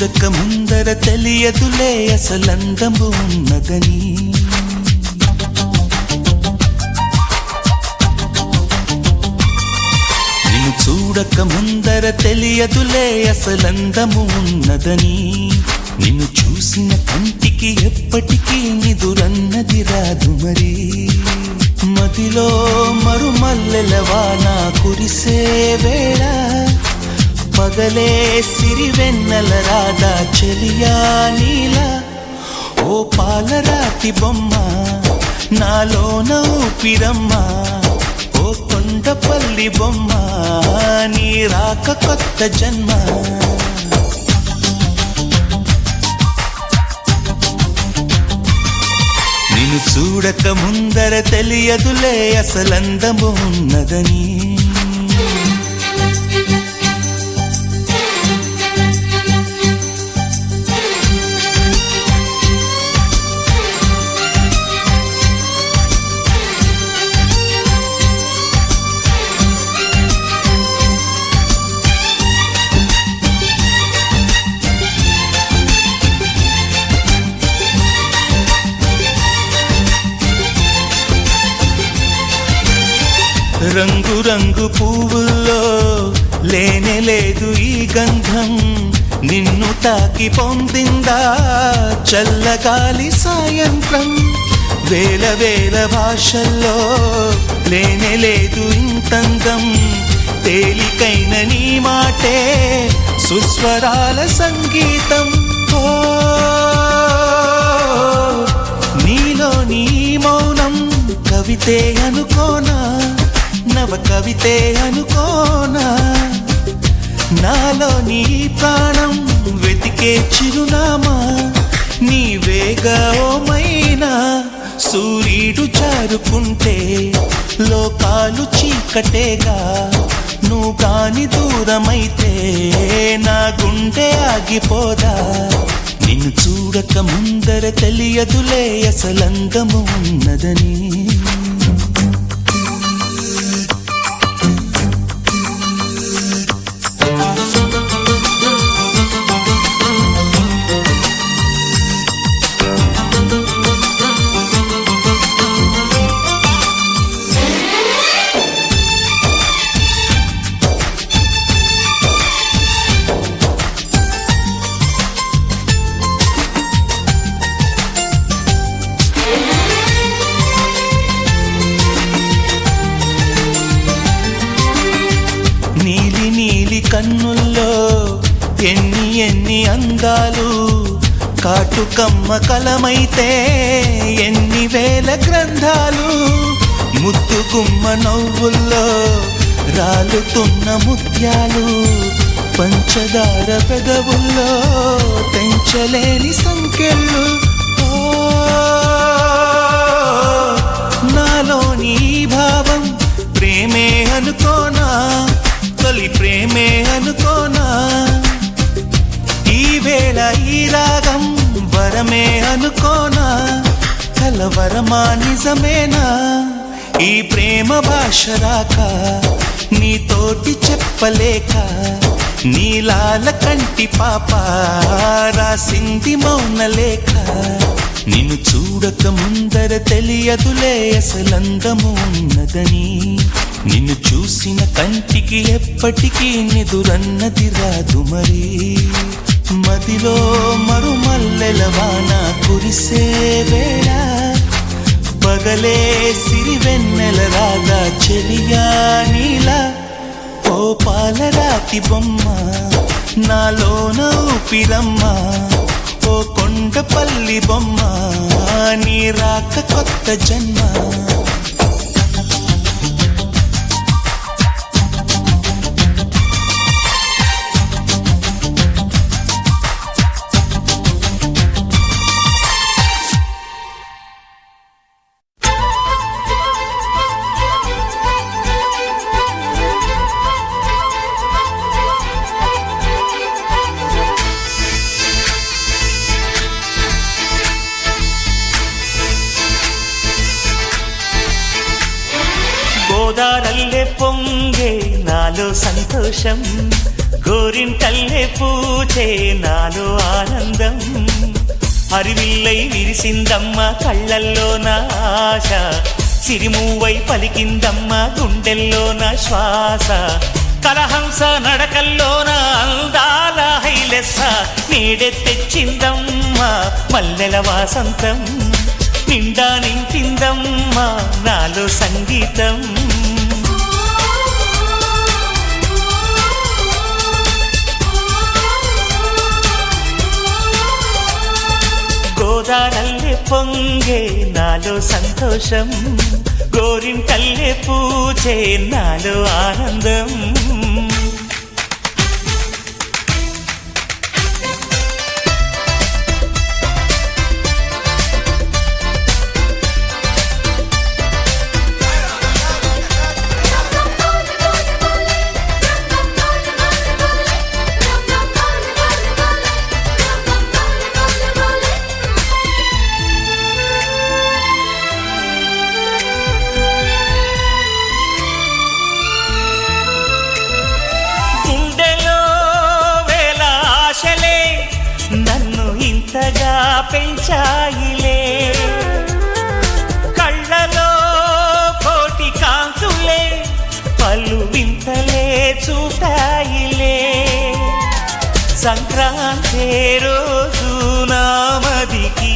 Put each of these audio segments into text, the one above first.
చూడక ముందర తెలియదులే అసలందము ఉన్నదని. నిన్ను చూడక ముందర తెలియదులే అసలందము ఉన్నదని. నిన్ను చూసిన కంటికి ఎప్పటికీ నిదురన్నది రాదు మరి. మదిలో మరుమల్లెల వాన కురిసే వేళ పగలే సిరివెన్నెల రాధా చెలియా నీలా. ఓ పాలరాతి బొమ్మ నాలోన ఊపిరమ్మ, ఓ కొండపల్లి బొమ్మ నీ రాక కొత్త జన్మ. నిన్ను చూడక ముందర తెలియదులే అసలందము ఉన్నదని. రంగు రంగు పువ్వుల్లో లేనే లేదు ఈ గంధం, నిన్ను తాకి పొందిందా చల్లగాలి సాయంత్రం. వేల వేల భాషల్లో లేనే లేదు ఇంతందం, తేలికైన నీ మాటే సుస్వరాల సంగీతం. ఓ నీలో నీ మౌనం కవితే అనుకోనా, నవ కవితే అనుకోనా. నాలో నీ ప్రాణం వెతికే చిరునామా నీవేగా ఓ మైనా. సూర్యుడు జారుకుంటే లోకాలు చీకటేగా, నువ్వు కాని దూరమైతే నా గుండె ఆగిపోదా. నిన్ను చూడక ముందర తెలియదులే అసలందము ఉన్నదని. నీలి నీలి కన్నుల్లో ఎన్ని ఎన్ని అందాలు, కాటుకమ్మ కలమైతే ఎన్ని వేల గ్రంథాలు. ముద్దుగుమ్మ నవ్వుల్లో రాలుతున్న ముత్యాలు, పంచదార పెదవుల్లో తెంచలేని సంఖ్యలు. నాలోని భావం ప్రేమే అనుకోనా, తొలి ప్రేమే అనుకోనా. ఈ వేళ ఈ రాగం వరమే అనుకోనా, కలవరమా నిజమేనా. ఈ ప్రేమ భాష రాక నీతోటి చెప్పలేక, నీలాల కంటి పాప రాసింది మౌనలేఖ. నిన్ను చూడక ముందర తెలియదులే అసలందము ఉన్నదని. నిన్ను చూసిన కంటికి ఎప్పటికీ నిదురన్నది రాదు మరి. మదిలో మరుమల్లెల వాన కురిసే వేళ పగలే సిరివెన్నెల రాధా చెలియా నీలా. ఓ పాలరాతి బొమ్మ నాలోన ఊపిరమ్మ, ఓ కొండపల్లి బొమ్మ నీ రాక కొత్త జన్మ. గోదారల్లే పొంగే నాలో సంతోషం, గోరింటల్లే పూచే నాలో ఆనందం హరివిల్లై విరిసిందమ్మ కళ్ళల్లోన ఆశ సిరిమూవై పలికిందమ్మ గుండెల్లోన శ్వాస కలహంస నడకల్లోన అందాల హైలెస్స నీడే తెచ్చిందమ్మ మల్లెల వాసంతం నిండా నింపిందమ్మ నాలో సంగీతం గోదారల్లే పొంగే నాలో సంతోషం గోరింటల్లే పూచే నాలో ఆనందం ఇంతగా పెంచాయిలే కళ్ళలో కోటి కాంతులే పలు వింతలే చూపాయిలే సంక్రాంతి రోజు నామదికి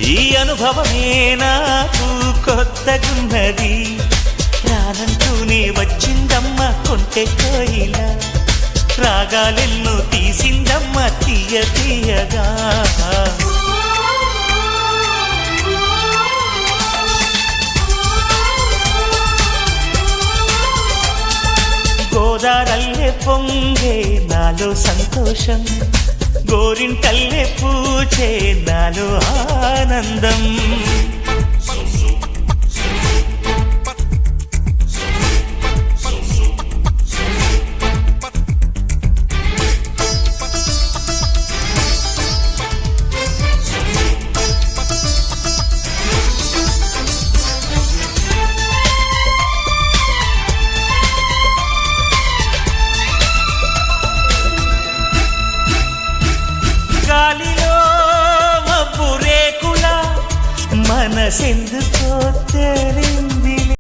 ఈ అనుభవమే నాకు కొత్తగున్నది రానంటూనే వచ్చిందమ్మ కొంటె కోయిల రాగాలెన్నో తీసిందమ్మ తీయ తీయగా గోదారల్లే పొంగే నాలో సంతోషం గోరింటల్లే పూచే నాలో ఆనందం గాలిలో మబ్బు రేకుల మనసెందుకో తేలింది